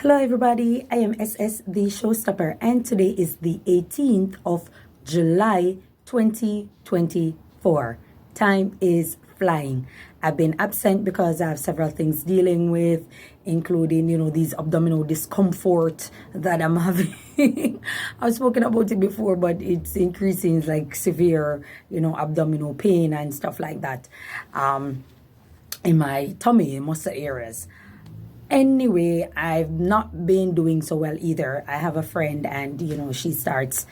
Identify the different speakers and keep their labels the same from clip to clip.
Speaker 1: Hello everybody, I am SS the Showstopper and today is the 18th of July 2024. Time is flying. I've been absent because I have several things dealing with, including, these abdominal discomfort that I'm having. I've spoken about it before, but it's increasing, like severe, abdominal pain and stuff like that in my tummy, in muscle areas. Anyway, I've not been doing so well either. I have a friend and, she starts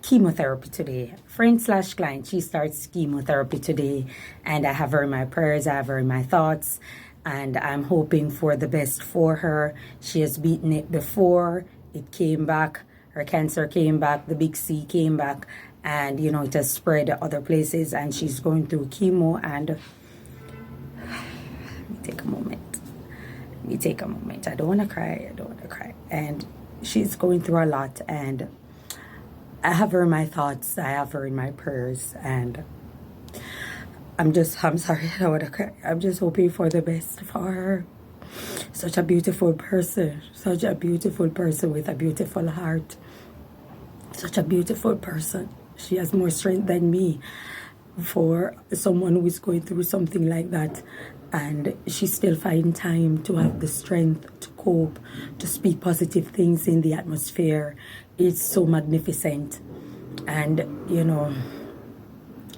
Speaker 1: chemotherapy today. Friend/client, she starts chemotherapy today. And I have her in my prayers, I have her in my thoughts. And I'm hoping for the best for her. She has beaten it before. It came back. Her cancer came back. The big C came back. And, it has spread other places. And she's going through chemo. And let me take a moment. I don't want to cry. And she's going through a lot, and I have her in my thoughts, I have her in my prayers, and I'm sorry, I don't want to cry. I'm just hoping for the best for her. Such a beautiful person with a beautiful heart. Such a beautiful person. She has more strength than me for someone who is going through something like that, and she still finds time to have the strength to cope, to speak positive things in the atmosphere. It's so magnificent, and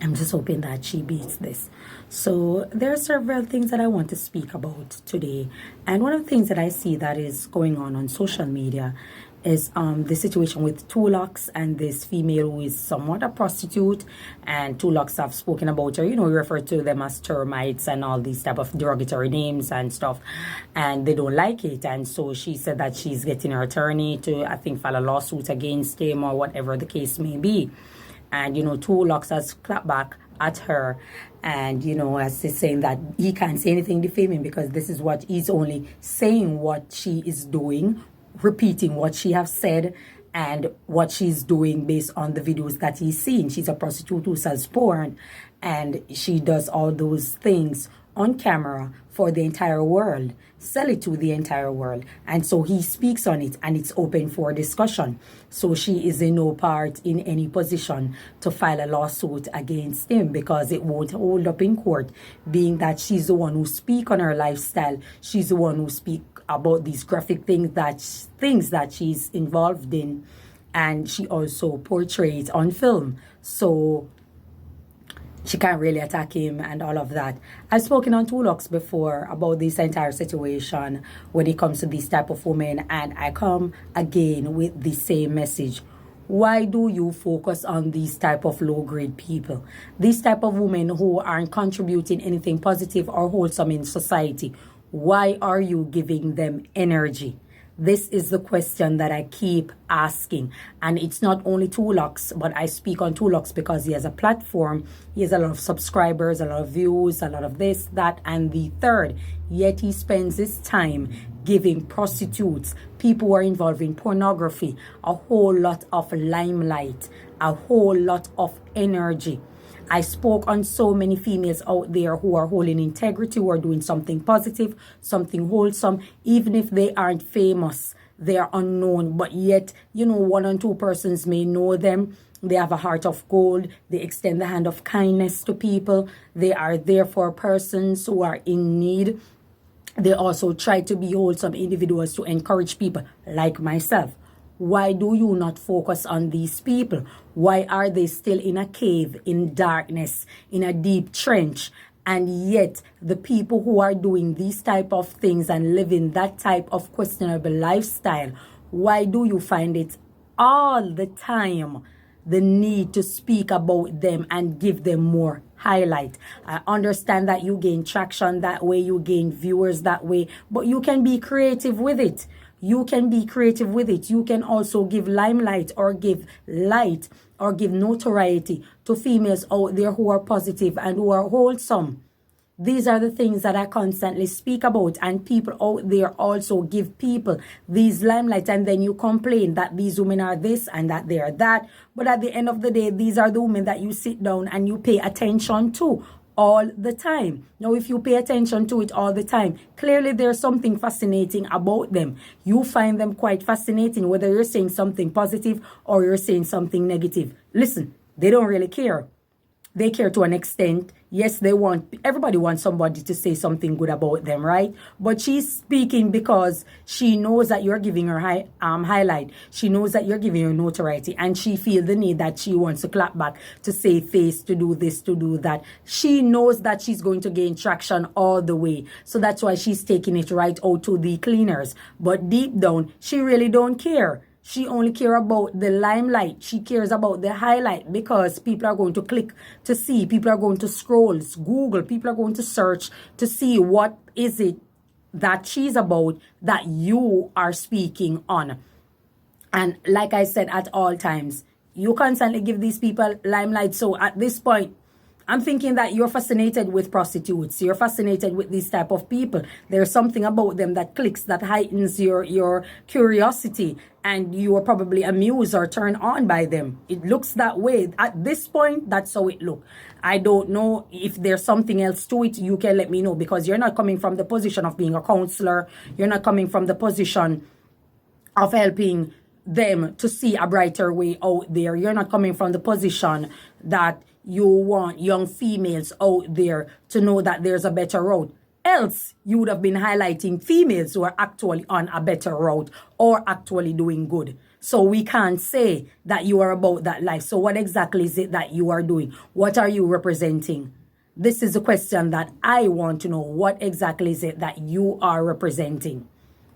Speaker 1: I'm just hoping that she beats this. So there are several things that I want to speak about today, and one of the things that I see that is going on social media is the situation with 1Tulox and this female who is somewhat a prostitute. And 1Tulox have spoken about her, we refer to them as termites and all these type of derogatory names and stuff, and they don't like it. And so she said that she's getting her attorney to, I think, file a lawsuit against him or whatever the case may be. And 1Tulox has clapped back at her, and as he's saying that he can't say anything defaming because this is what he's only saying, what she is doing, repeating what she has said and what she's doing based on the videos that he's seen. She's a prostitute who sells porn, and she does all those things on camera for the entire world, sell it to the entire world. And so he speaks on it, and it's open for discussion. So she is in no part in any position to file a lawsuit against him because it won't hold up in court, being that she's the one who speak on her lifestyle. She's the one who speak about these graphic things that she's involved in, and she also portrays on film. So she can't really attack him and all of that. I've spoken on 1Tulox before about this entire situation when it comes to this type of women, and I come again with the same message. Why do you focus on these type of low-grade people? These type of women who aren't contributing anything positive or wholesome in society? Why are you giving them energy? This is the question that I keep asking. And it's not only 1Tulox, but I speak on 1Tulox because he has a platform. He has a lot of subscribers, a lot of views, a lot of this, that, and the third. Yet he spends his time giving prostitutes, people who are involved in pornography, a whole lot of limelight, a whole lot of energy. I spoke on so many females out there who are holding integrity, who are doing something positive, something wholesome, even if they aren't famous, they are unknown, but yet, one or two persons may know them. They have a heart of gold. They extend the hand of kindness to people. They are there for persons who are in need. They also try to be wholesome individuals to encourage people like myself. Why do you not focus on these people? Why are they still in a cave, in darkness, in a deep trench? And yet the people who are doing these type of things and living that type of questionable lifestyle, why do you find it all the time the need to speak about them and give them more highlight? I understand that you gain traction that way, you gain viewers that way, but you can be creative with it. You can be creative with it. You can also give limelight or give light or give notoriety to females out there who are positive and who are wholesome. These are the things that I constantly speak about, and people out there also give people these limelight, and then you complain that these women are this and that they are that. But at the end of the day, these are the women that you sit down and you pay attention to. all the time. Now, if you pay attention to it all the time, clearly there's something fascinating about them. You find them quite fascinating, whether you're saying something positive or you're saying something negative. Listen, they don't really care. They care to an extent. Yes, everybody wants somebody to say something good about them, right? But she's speaking because she knows that you're giving her highlight. She knows that you're giving her notoriety, and she feels the need that she wants to clap back, to save face, to do this, to do that. She knows that she's going to gain traction all the way. So that's why she's taking it right out to the cleaners. But deep down, she really don't care. She only cares about the limelight. She cares about the highlight, because people are going to click to see. People are going to scroll, Google. People are going to search to see what is it that she's about that you are speaking on. And like I said, at all times, you constantly give these people limelight. So at this point, I'm thinking that you're fascinated with prostitutes. You're fascinated with these type of people. There's something about them that clicks, that heightens your curiosity, and you are probably amused or turned on by them. It looks that way. At this point, that's how it looks. I don't know if there's something else to it. You can let me know, because you're not coming from the position of being a counselor. You're not coming from the position of helping them to see a brighter way out there. You're not coming from the position that you want young females out there to know that there's a better route. Else, you would have been highlighting females who are actually on a better route or actually doing good. So we can't say that you are about that life. So what exactly is it that you are doing? What are you representing? This is the question that I want to know. What exactly is it that you are representing?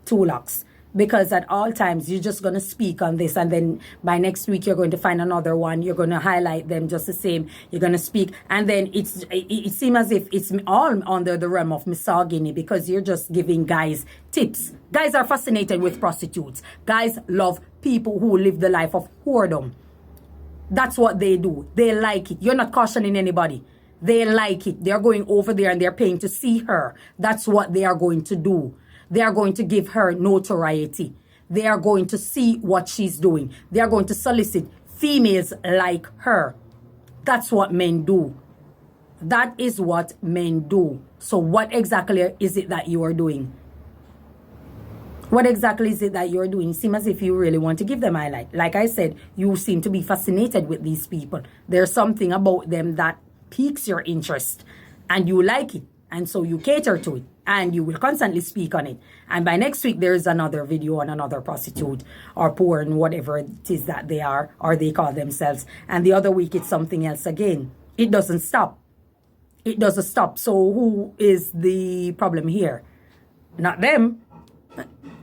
Speaker 1: 2Tulox. Because at all times, you're just going to speak on this, and then by next week, you're going to find another one. You're going to highlight them just the same. You're going to speak. And then it seems as if it's all under the realm of misogyny, because you're just giving guys tips. Guys are fascinated with prostitutes. Guys love people who live the life of whoredom. That's what they do. They like it. You're not cautioning anybody. They like it. They're going over there and they're paying to see her. That's what they are going to do. They are going to give her notoriety. They are going to see what she's doing. They are going to solicit females like her. That's what men do. That is what men do. So what exactly is it that you are doing? What exactly is it that you're doing? It seems as if you really want to give them highlight. Like I said, you seem to be fascinated with these people. There's something about them that piques your interest, and you like it. And so you cater to it, and you will constantly speak on it. And by next week, there is another video on another prostitute or porn, whatever it is that they are, or they call themselves. And the other week, it's something else again. It doesn't stop. It doesn't stop. So who is the problem here? Not them.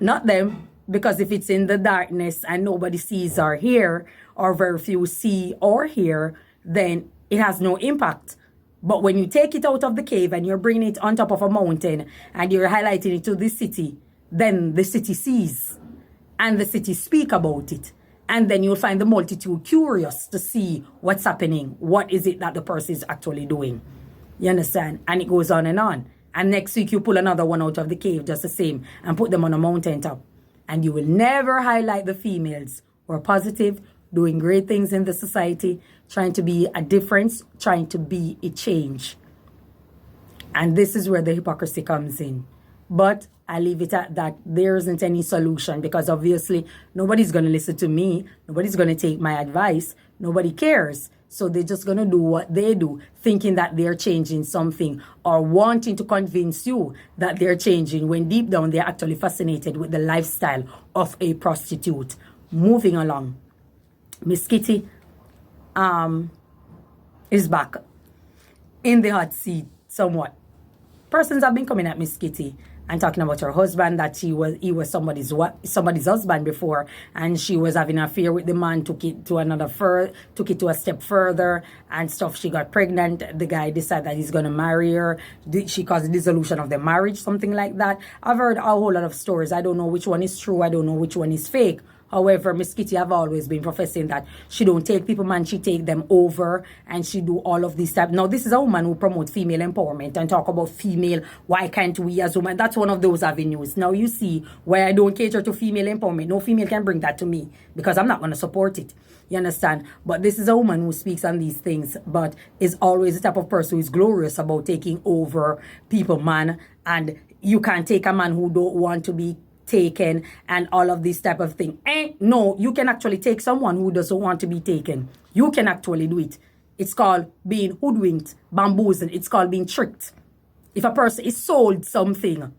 Speaker 1: Not them. Because if it's in the darkness and nobody sees or hear, or very few see or hear, then it has no impact. But when you take it out of the cave and you're bringing it on top of a mountain and you're highlighting it to the city, then the city sees and the city speak about it. And then you'll find the multitude curious to see what's happening. What is it that the person is actually doing? You understand? And it goes on. And next week you pull another one out of the cave just the same and put them on a mountaintop. And you will never highlight the females who are positive, doing great things in the society, trying to be a difference, trying to be a change. And this is where the hypocrisy comes in. But I leave it at that. There isn't any solution, because obviously nobody's going to listen to me. Nobody's going to take my advice. Nobody cares. So they're just going to do what they do, thinking that they're changing something or wanting to convince you that they're changing, when deep down they're actually fascinated with the lifestyle of a prostitute. Moving along. Miss Kitty is back in the hot seat somewhat. Persons have been coming at Miss Kitty and talking about her husband, that he was somebody's husband before, and she was having an affair with the man, took it to a step further and stuff. She got pregnant. The guy decided that he's gonna marry her. She caused the dissolution of the marriage, something like that. I've heard a whole lot of stories. I don't know which one is true. I don't know which one is fake. However, Miss Kitty have always been professing that she don't take people, man, she take them over, and she do all of these stuff. Now, this is a woman who promotes female empowerment and talk about female, why can't we as women? That's one of those avenues. Now, you see why I don't cater to female empowerment. No female can bring that to me because I'm not going to support it. You understand? But this is a woman who speaks on these things, but is always the type of person who is glorious about taking over people, man. And you can't take a man who don't want to be taken and all of this type of thing. No, you can actually take someone who doesn't want to be taken. You can actually do it. It's called being hoodwinked, bamboozled. It's called being tricked. If a person is sold something,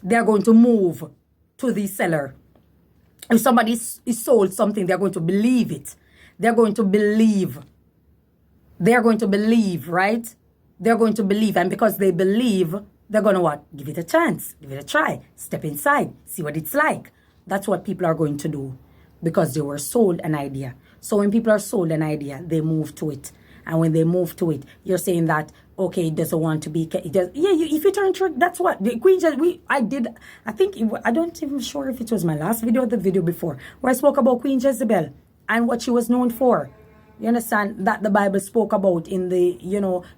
Speaker 1: they're going to move to the seller. If somebody is sold something, they're going to believe it. They're going to believe. They're going to believe, right? They're going to believe. And because they believe, they're going to what? Give it a chance. Give it a try. Step inside. See what it's like. That's what people are going to do because they were sold an idea. So when people are sold an idea, they move to it. And when they move to it, you're saying that, okay, it doesn't want to be, it does, yeah, if you turn trick, that's what, the Queen Jezebel, I don't even sure if it was my last video or the video before, where I spoke about Queen Jezebel and what she was known for. You understand that the Bible spoke about in the,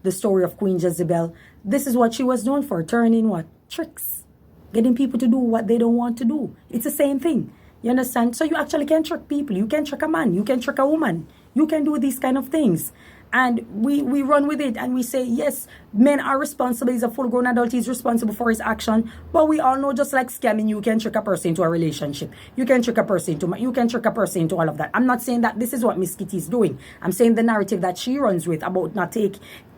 Speaker 1: the story of Queen Jezebel. This is what she was known for, turning what? Tricks. Getting people to do what they don't want to do. It's the same thing. You understand? So you actually can trick people. You can trick a man. You can trick a woman. You can do these kind of things. And we run with it and we say, yes, men are responsible. He's a full-grown adult. He's responsible for his action. But we all know, just like scamming, you can trick a person into a relationship. You can trick a person into all of that. I'm not saying that this is what Miss Kitty is doing. I'm saying the narrative that she runs with about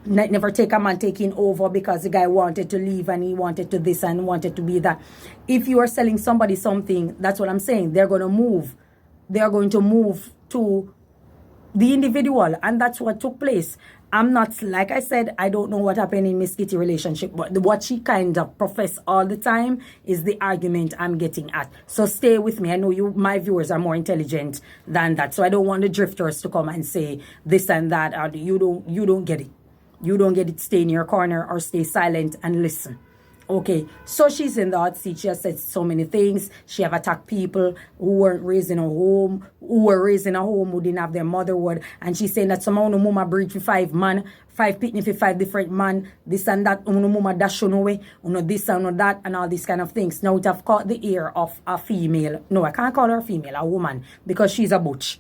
Speaker 1: never take a man taking over because the guy wanted to leave and he wanted to this and wanted to be that. If you are selling somebody something, that's what I'm saying. They're going to move. They're going to move to the individual, and that's what took place. I'm not, like I said, I don't know what happened in Miss Kitty relationship, but what she kind of profess all the time is the argument I'm getting at. So stay with me. I know my viewers are more intelligent than that, so I don't want the drifters to come and say this and that, or you don't get it. You don't get it. Stay in your corner or stay silent and listen. Okay, so she's in the hot seat. She has said so many things. She have attacked people who weren't raised in a home, who didn't have their motherhood. And she's saying that somehow no mama breed for 5 man, 5 picnic for 5 different man, this and that, no mama dash on away, this and that, and all these kind of things. Now it have caught the ear of a female. No, I can't call her a female, a woman, because she's a butch.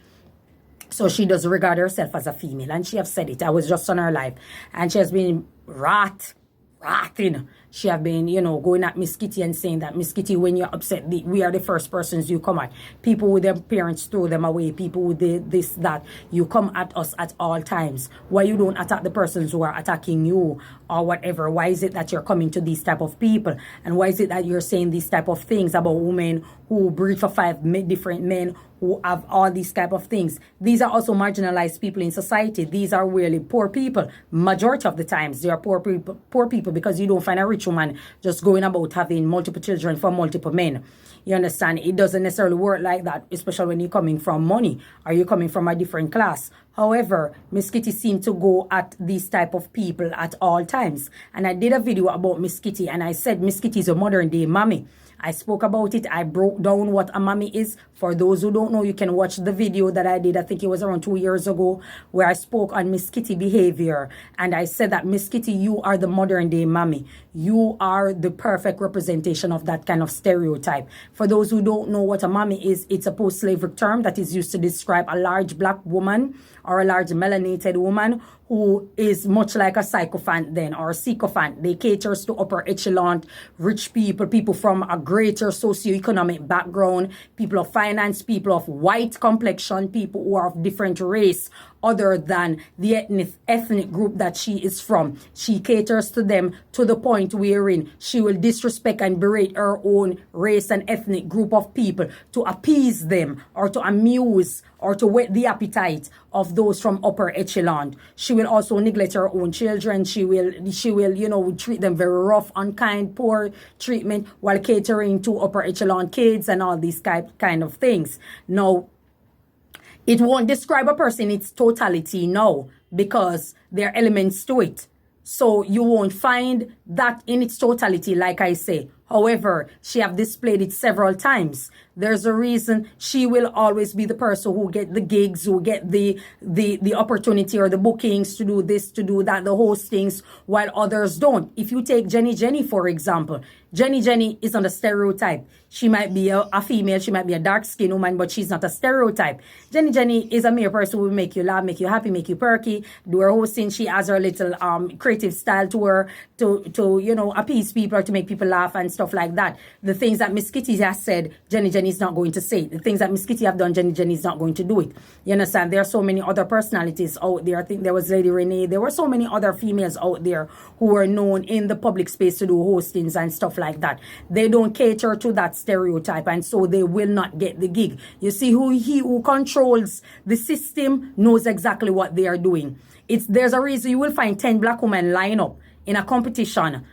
Speaker 1: So she does regard herself as a female, and she have said it. I was just on her live, and she has been ratting. She have been, going at Miss Kitty and saying that, Miss Kitty, when you're upset, we are the first persons you come at. People with their parents throw them away. People with this, that. You come at us at all times. Why you don't attack the persons who are attacking you or whatever? Why is it that you're coming to these type of people? And why is it that you're saying these type of things about women who breed for 5 different men who have all these type of things? These are also marginalized people in society. These are really poor people. Majority of the times, they are poor people because you don't find a rich woman just going about having multiple children from multiple men. You understand? It doesn't necessarily work like that, especially when you're coming from money or you're coming from a different class. However, Miss Kitty seemed to go at these type of people at all times. And I did a video about Miss Kitty, and I said Miss Kitty is a modern day mommy. I spoke about it. I broke down what a mommy is. For those who don't know, you can watch the video that I did. I think it was around 2 years ago, where I spoke on Miss Kitty behavior. And I said that, Miss Kitty, you are the modern day mommy. You are the perfect representation of that kind of stereotype. For those who don't know what a mommy is, it's a post-slavery term that is used to describe a large black woman or a large melanated woman who is much like a sycophant then, or a sycophant. They caters to upper echelon, rich people, people from a greater socioeconomic background, people of finance, people of white complexion, people who are of different race other than the ethnic group that she is from. She caters to them to the point wherein she will disrespect and berate her own race and ethnic group of people to appease them or to amuse or to whet the appetite of those from upper echelon. She will also neglect her own children. She will, treat them very rough, unkind, poor treatment while catering to upper echelon kids and all these kind of things. Now, it won't describe a person in its totality now because there are elements to it. So you won't find that in its totality, like I say. However, she have displayed it several times. There's a reason she will always be the person who get the gigs, who get the opportunity or the bookings to do this, to do that, the hostings, while others don't. If you take Jenny, for example, Jenny is not a stereotype. She might be a female, she might be a dark-skinned woman, but she's not a stereotype. Jenny is a mere person who will make you laugh, make you happy, make you perky. Do her hosting, she has her little creative style to her to appease people or to make people laugh and stuff like that. The things that Miss Kitty has said, Jenny is not going to say. The things that Miss Kitty have done, Jenny is not going to do it. You understand? There are so many other personalities out there. I think there was Lady Renee. There were so many other females out there who were known in the public space to do hostings and stuff like that. They don't cater to that stereotype, and so they will not get the gig. You see, who controls the system knows exactly what they are doing. There's a reason you will find 10 black women line up in a competition,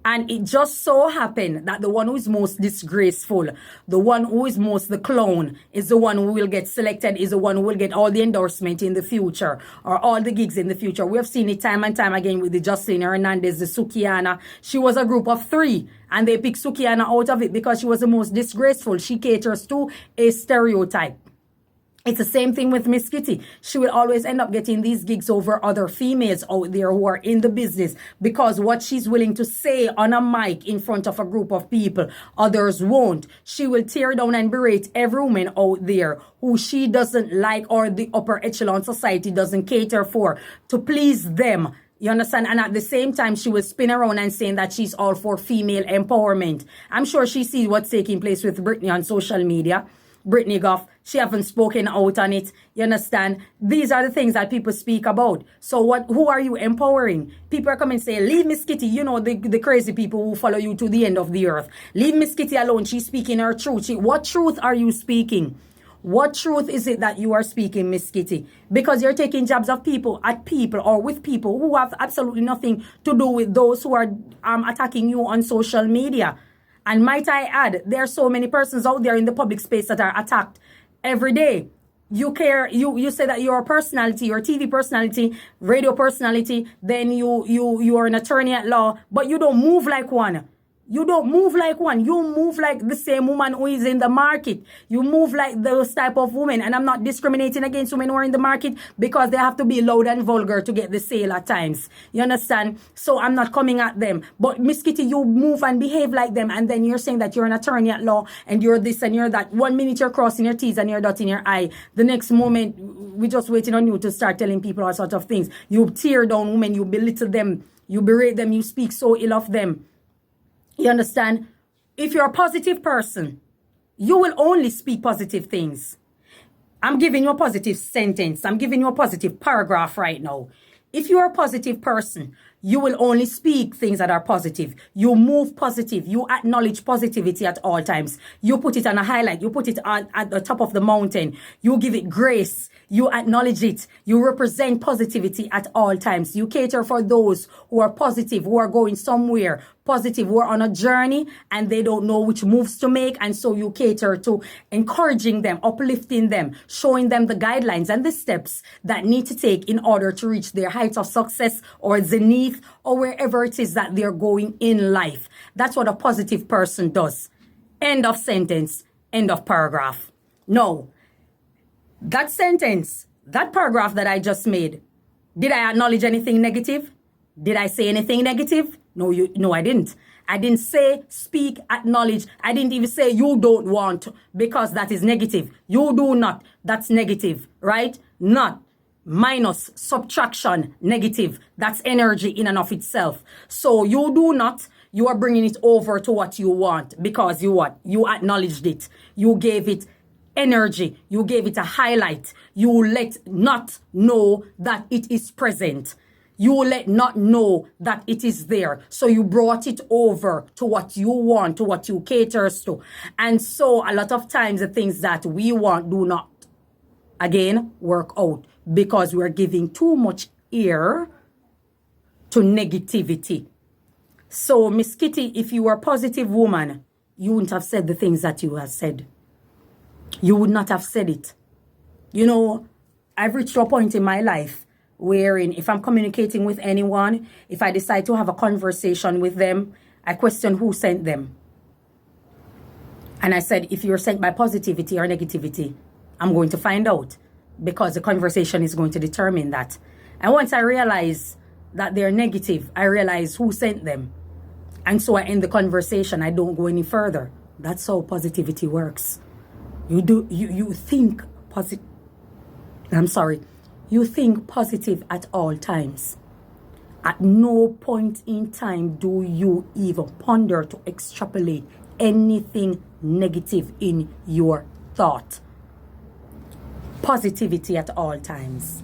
Speaker 1: and it just so happened that the one who is most disgraceful, the one who is most the clown, is the one who will get selected, is the one who will get all the endorsement in the future or all the gigs in the future. We have seen it time and time again with the Jocelyn Hernandez, the Sukiana. She was a group of 3, and they picked Sukiana out of it because she was the most disgraceful. She caters to a stereotype. It's the same thing with Miss Kitty. She will always end up getting these gigs over other females out there who are in the business, because what she's willing to say on a mic in front of a group of people, others won't. She will tear down and berate every woman out there who she doesn't like or the upper echelon society doesn't cater for to please them. You understand? And at the same time, she will spin around and saying that she's all for female empowerment. I'm sure she sees what's taking place with Britney on social media. Brittany Goff, she haven't spoken out on it. You understand? These are the things that people speak about. So who are you empowering? People are coming and say, leave Miss Kitty, the crazy people who follow you to the end of the earth. Leave Miss Kitty alone. She's speaking her truth. What truth are you speaking? What truth is it that you are speaking, Miss Kitty? Because you're taking jabs of people at people or with people who have absolutely nothing to do with those who are attacking you on social media. And might I add, there are so many persons out there in the public space that are attacked every day. You say that you're a personality, you're a TV personality, radio personality, then you are an attorney at law, but you don't move like one. You don't move like one. You move like the same woman who is in the market. You move like those type of women. And I'm not discriminating against women who are in the market because they have to be loud and vulgar to get the sale at times. You understand? So I'm not coming at them. But Miss Kitty, you move and behave like them. And then you're saying that you're an attorney at law and you're this and you're that. 1 minute you're crossing your T's and you're dotting your I. The next moment, we're just waiting on you to start telling people all sorts of things. You tear down women. You belittle them. You berate them. You speak so ill of them. You understand? If you're a positive person, you will only speak positive things. I'm giving you a positive sentence. I'm giving you a positive paragraph right now. If you're a positive person, you will only speak things that are positive. You move positive. You acknowledge positivity at all times. You put it on a highlight. You put it on at the top of the mountain. You give it grace. You acknowledge it. You represent positivity at all times. You cater for those who are positive, who are going somewhere positive, who are on a journey and they don't know which moves to make. And so you cater to encouraging them, uplifting them, showing them the guidelines and the steps that need to take in order to reach their heights of success or zenith or wherever it is that they're going in life. That's what a positive person does. End of sentence. End of paragraph. No. That sentence, that paragraph that I just made, did I acknowledge anything negative? Did I say anything negative? No, I didn't. I didn't say, speak, acknowledge. I didn't even say you don't want, because that is negative. You do not. That's negative, right? Not. Minus, subtraction, negative. That's energy in and of itself. So you do not. You are bringing it over to what you want because you what? You acknowledged it. You gave it energy. You gave it a highlight. You let not know that it is present. You let not know that it is there. So you brought it over to what you want, to what you caters to. And so a lot of times the things that we want do not, again, work out because we're giving too much ear to negativity. So Miss Kitty, if you were a positive woman, you wouldn't have said the things that you have said. You would not have said it. You know, I've reached a point in my life wherein if I'm communicating with anyone, if I decide to have a conversation with them, I question who sent them. And I said, if you're sent by positivity or negativity, I'm going to find out, because the conversation is going to determine that. And once I realize that they're negative, I realize who sent them. And so I end the conversation. I don't go any further. That's how positivity works. You think positive. I'm sorry. You think positive at all times. At no point in time do you even ponder to extrapolate anything negative in your thought. Positivity at all times.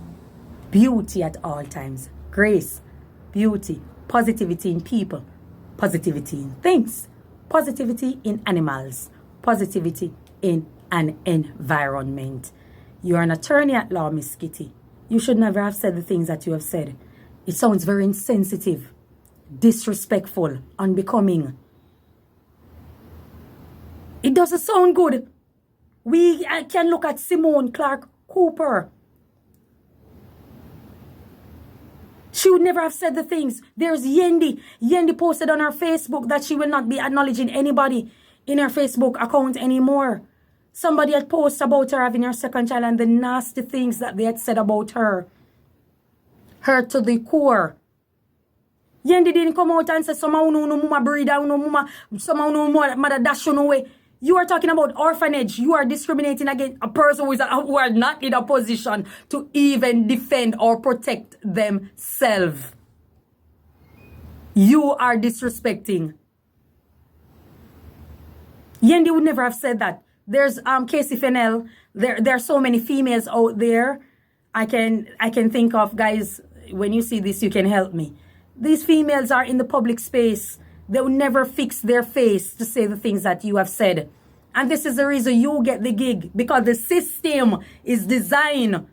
Speaker 1: Beauty at all times. Grace, beauty, positivity in people, positivity in things, positivity in animals, positivity in an environment. You're an attorney at law, Miss Kitty. You should never have said the things that you have said. It sounds very insensitive, disrespectful, unbecoming. It doesn't sound good. We can look at Simone Clark Cooper. She would never have said the things. There's Yendi. Yendi posted on her Facebook that she will not be acknowledging anybody in her Facebook account anymore. Somebody had posted about her having her second child and the nasty things that they had said about her. Her to the core. Yendi didn't come out and say, somehow no mama breeder, no mama, somehow no mother dash on away. You are talking about orphanage. You are discriminating against a person who are not in a position to even defend or protect themselves. You are disrespecting. Yendi would never have said that. There's Casey Fennell. There are so many females out there. I can think of, guys. When you see this, you can help me. These females are in the public space. They will never fix their face to say the things that you have said. And this is the reason you get the gig. Because the system is designed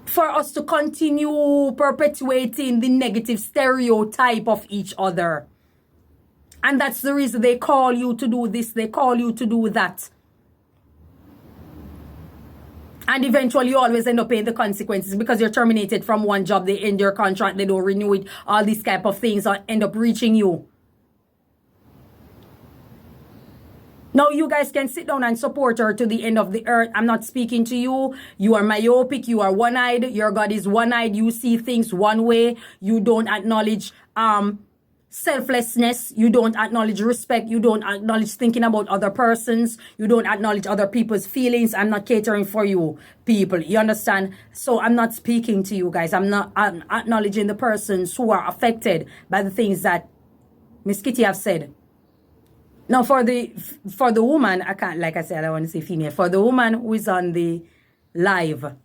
Speaker 1: for us to continue perpetuating the negative stereotype of each other. And that's the reason they call you to do this. They call you to do that. And eventually you always end up paying the consequences because you're terminated from one job. They end your contract. They don't renew it. All these type of things end up reaching you. Now you guys can sit down and support her to the end of the earth. I'm not speaking to you. You are myopic. You are one-eyed. Your God is one-eyed. You see things one way. You don't acknowledge selflessness. You don't acknowledge respect. You don't acknowledge thinking about other persons. You don't acknowledge other people's feelings. I'm not catering for you people. You understand? So I'm not speaking to you guys. I'm acknowledging the persons who are affected by the things that Miss Kitty have said. Now for the woman, I can't, like I said, I want to say female. For the woman who is on the live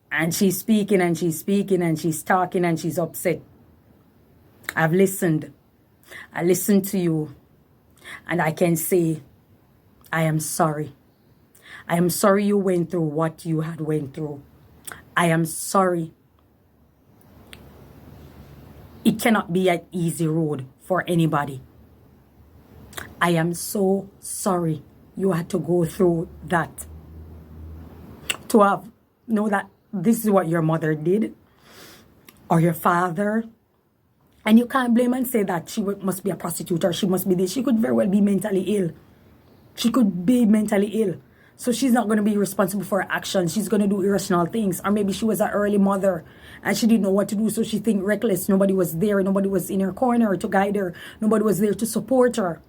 Speaker 1: and she's speaking and she's speaking and she's talking and she's upset. I've listened. I listened to you. And I can say, I am sorry. I am sorry you went through what you had went through. I am sorry. It cannot be an easy road for anybody. I am so sorry you had to go through that. To know that this is what your mother did or your father. And you can't blame and say that she must be a prostitute or she must be this. She could very well be mentally ill. She could be mentally ill. So she's not going to be responsible for her actions. She's going to do irrational things. Or maybe she was an early mother and she didn't know what to do. So she think reckless. Nobody was there. Nobody was in her corner to guide her. Nobody was there to support her.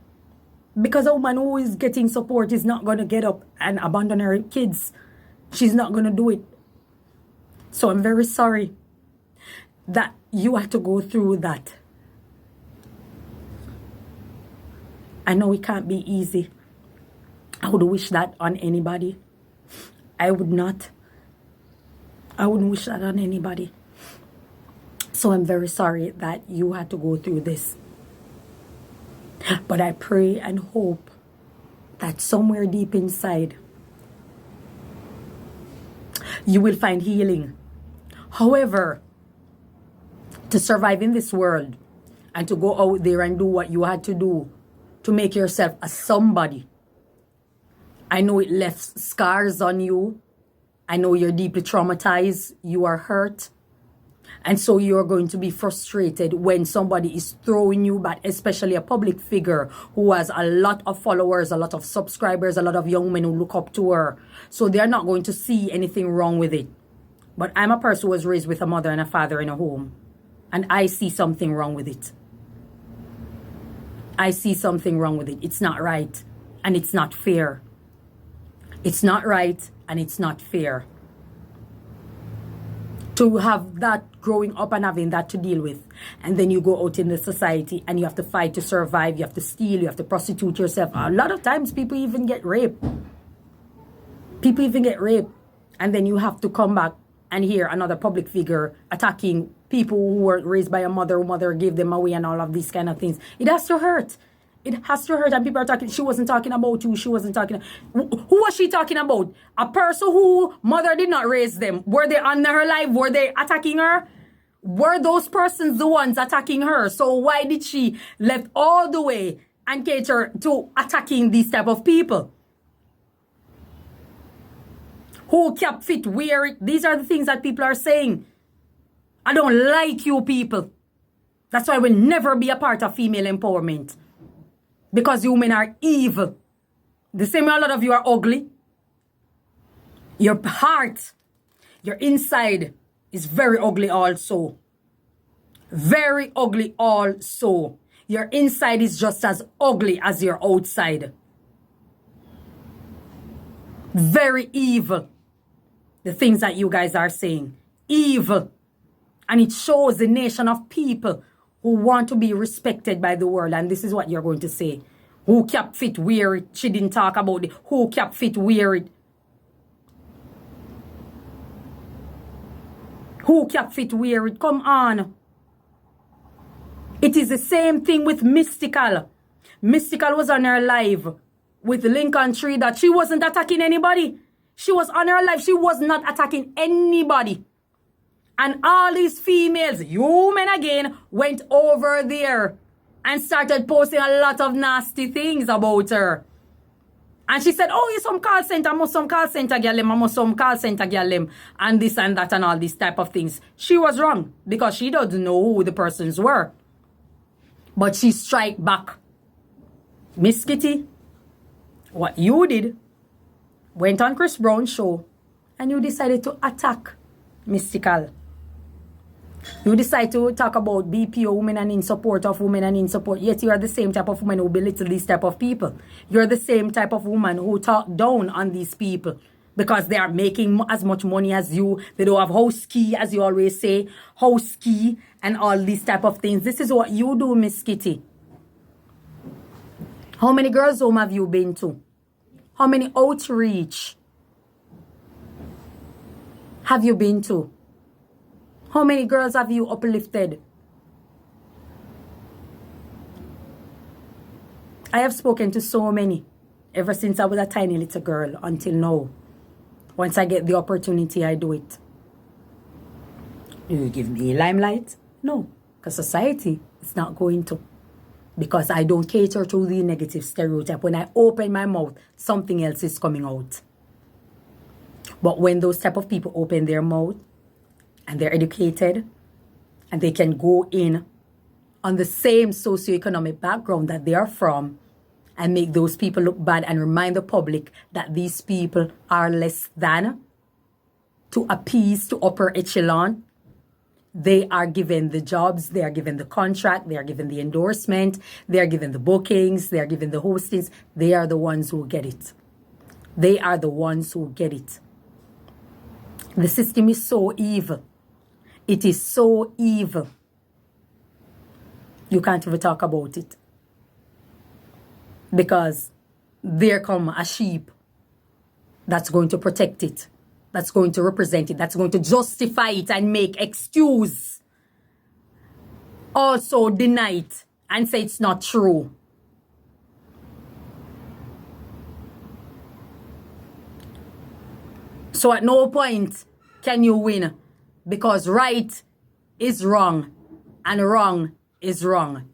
Speaker 1: Because a woman who is getting support is not going to get up and abandon her kids. She's not going to do it. So I'm very sorry that you had to go through that. I know it can't be easy. I would wish that on anybody. I would not. I wouldn't wish that on anybody. So I'm very sorry that you had to go through this. But I pray and hope that somewhere deep inside, you will find healing. However, to survive in this world and to go out there and do what you had to do to make yourself a somebody, I know it left scars on you. I know you're deeply traumatized. You are hurt. And so you're going to be frustrated when somebody is throwing you back, especially a public figure who has a lot of followers, a lot of subscribers, a lot of young men who look up to her. So they're not going to see anything wrong with it. But I'm a person who was raised with a mother and a father in a home. And I see something wrong with it. I see something wrong with it. It's not right. And it's not fair. It's not right and it's not fair. To have that growing up and having that to deal with. And then you go out in the society and you have to fight to survive. You have to steal. You have to prostitute yourself. A lot of times people even get raped. People even get raped. And then you have to come back and hear another public figure attacking people who were raised by a mother, who mother gave them away and all of these kind of things. It has to hurt. It has to hurt. And people are talking, she wasn't talking about you. She wasn't talking. Who was she talking about? A person who mother did not raise them. Were they under her life? Were they attacking her? Were those persons the ones attacking her? So why did she left all the way and cater to attacking these type of people? Who kept fit, wear it? These are the things that people are saying. I don't like you people. That's why I will never be a part of female empowerment. Because you women are evil. The same way a lot of you are ugly. Your heart, your inside is very ugly also. Very ugly also. Your inside is just as ugly as your outside. Very evil. The things that you guys are saying. Evil. And it shows the nation of people who want to be respected by the world. And this is what you're going to say. Who kept fit, wear it. She didn't talk about it. Who kept fit, wear it. Who kept fit, wear it. Come on. It is the same thing with Mystical. Mystical was on her live with Lincoln Tree that she wasn't attacking anybody. She was on her live. She was not attacking anybody. And all these females, you men again, went over there and started posting a lot of nasty things about her. And she said, oh, you some call center, I must some call center girl them, I must some call center girl them, and this and that and all these type of things. She was wrong because she doesn't know who the persons were. But she strike back. Miss Kitty, what you did, went on Chris Brown's show and you decided to attack Mystical. You decide to talk about BPO, women and in support of women and in support. Yet you are the same type of woman who belittle these type of people. You're the same type of woman who talk down on these people because they are making as much money as you. They don't have house key, as you always say, house key and all these type of things. This is what you do, Miss Kitty. How many girls' home have you been to? How many outreach have you been to? How many girls have you uplifted? I have spoken to so many ever since I was a tiny little girl until now. Once I get the opportunity, I do it. Do you give me limelight? No, because society is not going to. Because I don't cater to the negative stereotype. When I open my mouth, something else is coming out. But when those type of people open their mouth, and they're educated, and they can go in on the same socioeconomic background that they are from, and make those people look bad and remind the public that these people are less than, to appease to upper echelon, they are given the jobs, they are given the contract, they are given the endorsement, they are given the bookings, they are given the hostings. They are the ones who get it. They are the ones who get it. The system is so evil. It is so evil. You can't even talk about it. Because there come a sheep that's going to protect it, that's going to represent it, that's going to justify it and make excuse. Also deny it and say it's not true. So at no point can you win, because right is wrong and wrong is wrong.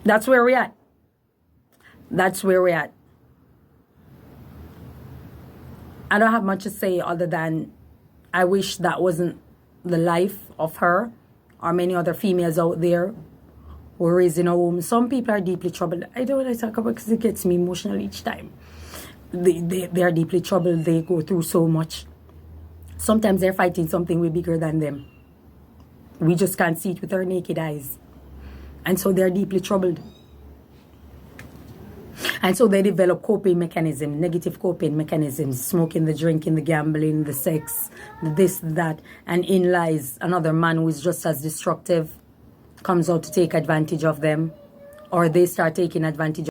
Speaker 1: That's where we're at. That's where we're at. I don't have much to say other than I wish that wasn't the life of her or many other females out there who are raised in a home. Some people are deeply troubled. I don't want to talk about it because it gets me emotional each time. They are deeply troubled. They go through so much. Sometimes they're fighting something way bigger than them. We just can't see it with our naked eyes. And so they're deeply troubled. And so they develop coping mechanisms, negative coping mechanisms, smoking, the drinking, the gambling, the sex, the this, that. And in lies another man who is just as destructive, comes out to take advantage of them, or they start taking advantage